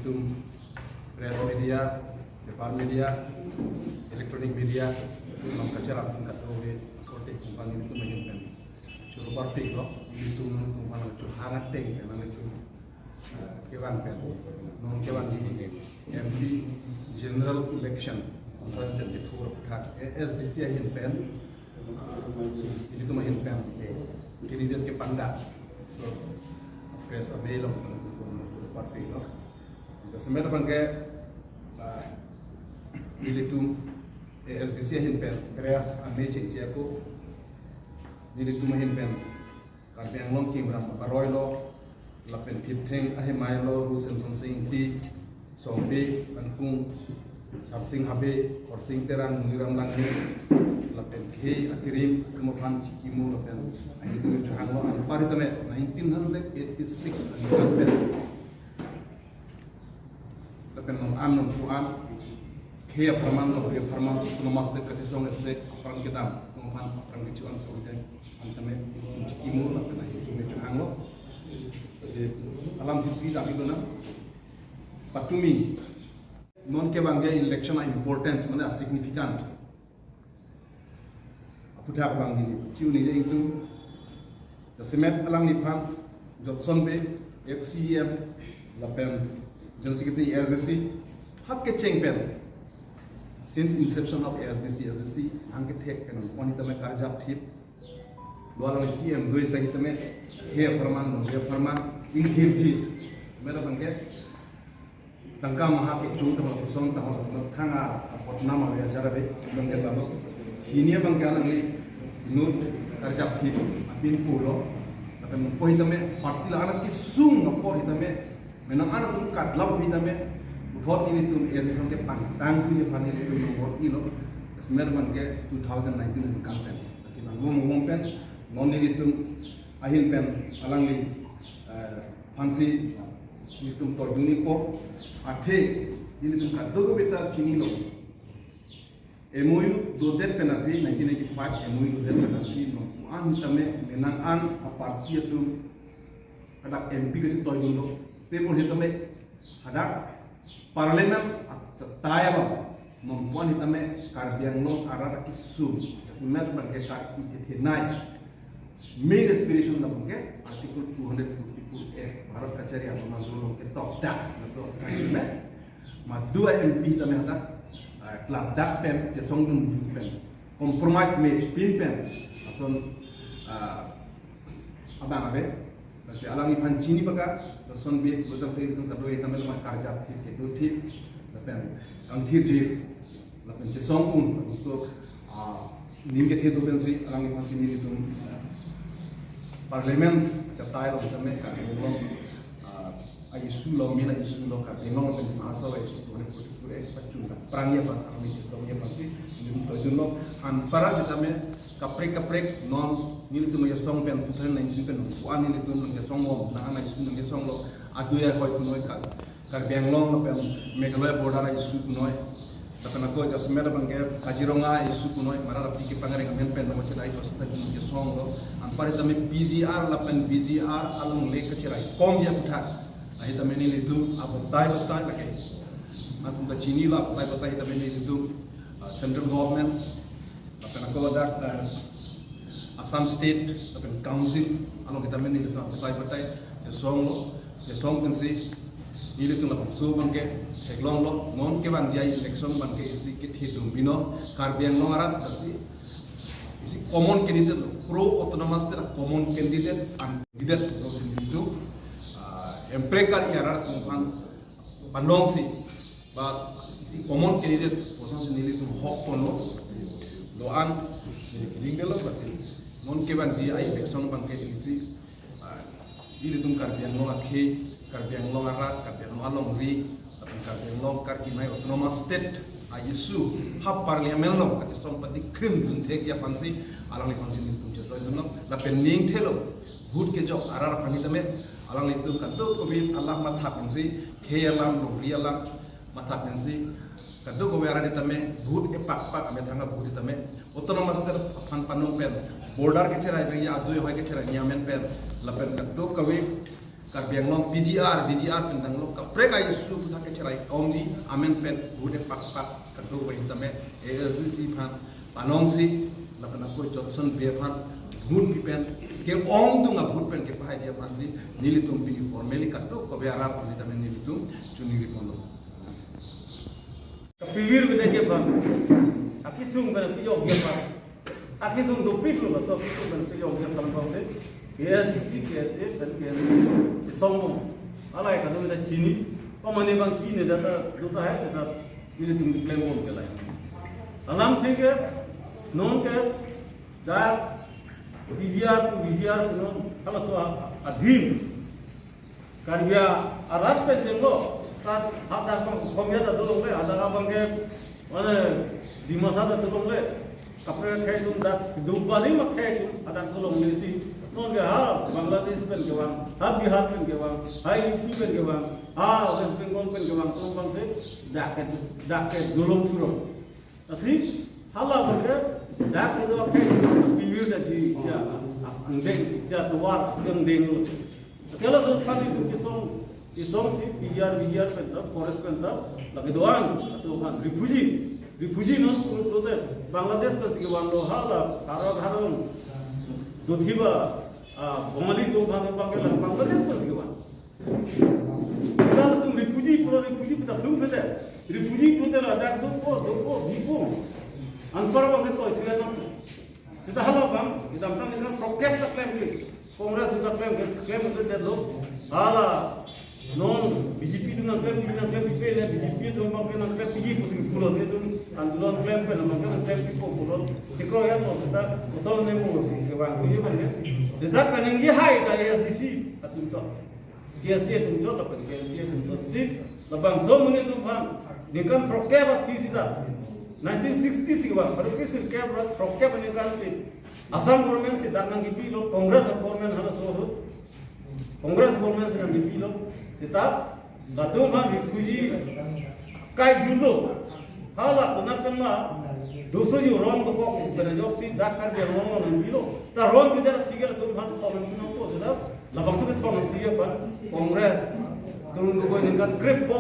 itu press media, depan media, elektronik media, memang kacara tingkat rohe, kote kumpan itu menyentuh. Curu partik loh, itu kumpan itu hangat teng, karena itu kewan pen, non kewan ini, MP General Election, 2024 hak SDC ahin pen, itu mahin pen, kini dia ke panda, so press avail of curu partik loh. Sebenarnya bangke itu SDC ahin pen, kerja ane cek aku, itu mahin pen, karena yang longking berapa baroy lo. Lapen tipeng ahe mailo rusen sonsing ti sombe angkung sarsing habe korsing terang ngiram langge lapen ke akirim kemudian cikimu lapen ahe itu juhang lo anpari tame 1986 lapen lapen nom fuan ke perman lo ke perman nomaste katisong ese perang kita kemudian perang kicuan kemudian antame cikimu lapen ahe itu juhang lo alam hidup kita itu na, patumi non kebangga election a importance mana significant. Apa dah bang ini? Cium ni itu, semet alam ni pan Johnson be FCM lapen General Secretary SDC hak keceng pen since inception of SDC angkat hek kan wanita mereka kerja tip luar CM dua segi temen he perman inkhirji sebenarnya bangke tangka maha kecung teman kosong tahu tanga nama ya cara be sebelum dia lalu ini bangke alang li nut kerja tip apin pulo tapi mempohi temen parti lah anak kisung mempohi temen menang anak tu kadlap temen vote ini tu ya sampai pantang tu dia panggil itu vote ilo sebenarnya bangke 2019 campaign masih ngomong pen non itu ahin pen alang li fansi itu torduni po ate ini tuh kadogo beta kini lo MOU do det penalty 1985 MOU do det penalty no an tame menang an a parti itu ada MP ke torduni lo temo hitame ada parlemen taya lo mempuan hitame karbiang lo arah kisu sebenarnya bangke kaki itu main aspiration na bangke article 254 Bharat Kachari Asaman dulu ke top dak masuk kajian madua MP tame hata klub dak pen jesong dun pen compromise me pin pen ason abang abe kasi alangi pancini baka ason be betul betul kadoi tame ma karja thik ke do thik pen ang thirji lapen jesong un so nim ke the do pen si alangi pancini itu parlemen catai lo tame ka ngom ai sulo mina isulo ka ngom ben mahasa wa isu to pure pacunda prangya pa kami jesongnya pasti nim to juno antara tame kaprek non nil tu me song pen putan nai pen wan ni tu nge song mo na ana isu nge song lo adu ya ko tu noi ka benglong pen meghalaya border isu tu noi tapi aku just mereka bangke Kajironga isu kunoi marah rapi ke pangeran ngamen pen nama cerai terus tadi je song lo ampar tame BGR lapan BGR alung lek cerai kom ya putar ahi tame ni itu abatai pakai matung da chini la abatai tame ni itu central government lapan aku ada Assam state lapan council alung kita ni itu abatai je song pensi ini tu lapan so bangke heglong lo ngon ke bang jai election bangke isi kit hidung bino karbiang lo arat kasi isi common candidate pro autonomous ter common candidate and candidate so itu emprekar iarar kumpan pandong si ba isi common candidate posan senili tu hok kono doan ringgelo kasi ngon ke bang jai election bangke isi ini tu karbiang lo akhe karbiang long arat, karbiang long ri, tapi karbiang long karkinai autonomous state, ayisu hab parliamen long, kasi som pati krim dun tek ya fansi, alang li fansi ni punca toy dun long, la pening thelo, hud ke jok arar panitame, alang li tu kado kobi Allah matha pensi, ke alam ri alam matha pensi, kado kobi arar ditame, hud ke pak ame thanga hud ditame, autonomous state pan panung pen, border ke cerai bagi adu hoy ke cerai nyamen pen, la pen kado kobi ka benglong BGR tentang lo ka preka isu puta ke cerai kaumji amen pen bude pak ka do wa hitame ALDC phan panong si lakana ko Johnson be phan good pipen ke ong tu nga good pen ke pahai dia phan si nilitum pi formally ka do ko be arab ni tame nilitum chuni ripondo ka pivir bide ke phan akisung bana piyo ge phan akisung do piplo so pisung bana piyo ge phan se ALDC KSA dan KSA sombong alai kan udah Cini pemane bang Cini data duta hai sedap ini tum claim on ke lai alam theke non ke da VGR non ala so adim karya arat pe jengo tat hata komya da dolong le ada bang ke mana di masa da dolong le kapre khai dum da dubali ma khai dum ada dolong milisi non ke ha Bangladesh pen ke bang ha Bihar pen ke bang ha UP pen ke bang ha West Bengal pen ke bang तो bang se dak ke dolong turun asi hala bang dak ke do ke pivir da di ya ndeng ya tuar seng deng kala so phani tu ki song si VGR pen da forest pen da lagi doang tu kan refugee non tu Bangladesh pen ke bang lo hala harong Dothiba Bomali to Bangladesh pas gimana? Kalau tuh refugee kita belum beda. Refugee kita ada doko, bipo. Antara bang itu itu kan kita halau bang, kita kan proket tak klaim Kongres kita klaim itu deadlock. Hala non BJP itu nak klaim BP ni BJP itu bang kan klaim BJP pusing pulau itu andulan klaim kan bang klaim pipo pulau. Cikro ya so kita usah nemu ke bang tu je bang. Dedak kan yang dia hai dah ALDC atum so. KSA atum so dapat KSA atum so sip. Labang so mungkin tu bang. Ni kan proket apa sih dah. 1960 sih bang. Baru kisah proket ni kan sih. Assam government sih dah nang gipilo. Congress government harus so. Congress government sih nang gipilo. Kita gatung bang refugee kai julo. Hala tu nak kena dosa ju rom to ko bena jok si dak kar de rom non bilo ta rom ki dar tigel tu han ko men no ko seda labang se ko men tiya pa Congress turun ko ni kan crepo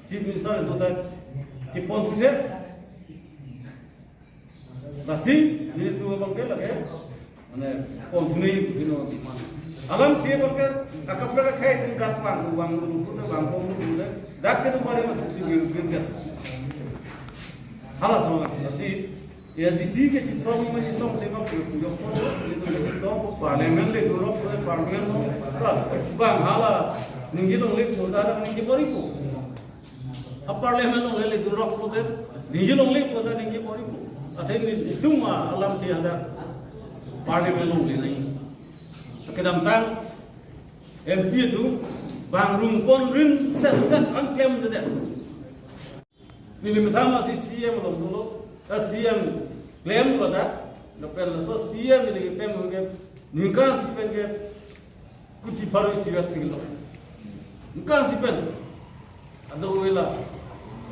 chief minister do ta ki pon tuje basi ni tu bang ke lage mane pon tuni dino alam ke bang ke akapra ka khai tin gat pang wang lu ko bang ko lu dak ke tu bare ma tu gi hala sama asi ALDC ke song में song सेवा जो itu song parlemen le duro parlemen no bang hala ningi dong le poda ningi boriku parlemen no le duro poda ningi dong le poda ningi boriku athe ni tuma alam ti ada parlemen no le nai kedam tang MP itu bang rungkon rin set angkem de Mili pertama si CM dulu, CM klaim pada, lepas itu CM ini klaim mungkin nikah si pengen kuti paru sirat siglo, nikah si pen, ada uela,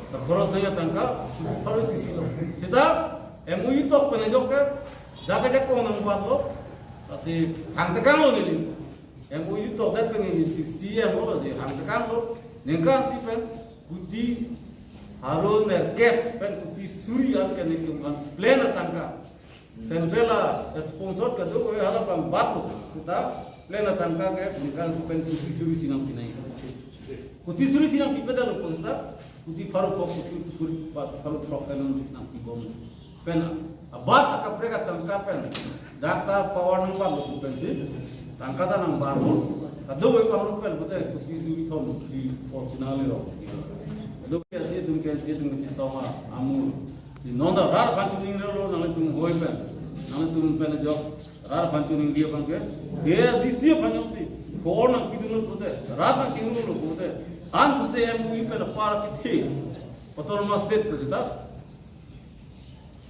terus saya tangkap kuti paru siglo. Sita, MUI tu penajok ke, jaga jaga orang buat lo, asi hangtekan lo ni, MUI tu dah pengen CM lo, asi hangtekan lo, nikah si pen kuti harun gap pen kuti suri al kan itu kan plan tangka central sponsor ka do ko hala pam batu sudah plan tangka ke nikan pen kuti suri sinam pinai kuti suri sinam pipeda lo ko sudah kuti faru ko kuti faru trokan nam pibom pen abat ka prega tangka pen data power nang pa lo pen si tangka ta nang baru ado ko pam pen bote kuti suri thom di original ro Dunia sih dengan sama amul. Di nonda rar pancuning lo nang tung hoi pen, nang tung pen jok rar pancuning dia pangke. Dia di sini panjang sih. Kau nang kitu lo bote, rar pancuning lo bote. An suse MUI pen par kiti. Autonomous state president.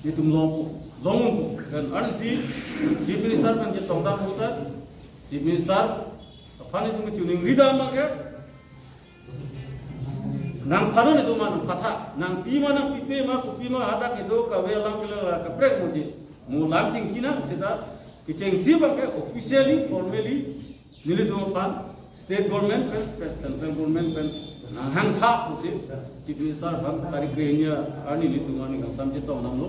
Itu long kan an sih. Chief minister pen je tongda musta. Chief minister apa ni tung cuning rida mangke. Nang kanon itu mana kata nang pima nang pipe ma kupima ada kedo ka welang kela ka prek muji mu launching kina sita kiceng si bang officially formally nili tu pan state government pen central government pen hang khap usi chief minister bang tarik kenya ani litungani kang samje to namlo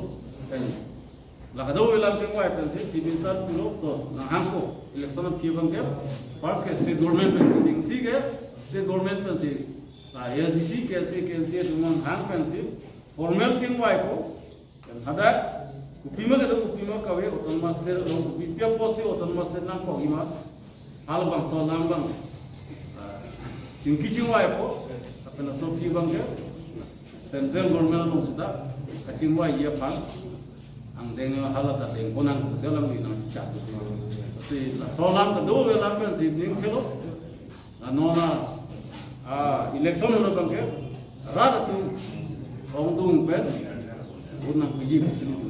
pen lakado welam cheng wai pen se chief minister lo to hang ko election of ki bang ke first ke state government pen jing si ke state government pen se SDC ke se tumon hang pen se formal cheng wai ko pen hada kupima kawe autonomous state lo kupipia posi autonomous state nang ko ima hal bang so lam bang Cingki cingwai po, apa na sob bang ke central government nong sudah kacingwai ia pan, ang dengan halat ada yang konang selam ni nang cicak. Si la solam kedua welam kan si ning kelo, la nona election nong bang ke, rada tu, orang tu pen, unang biji sini tu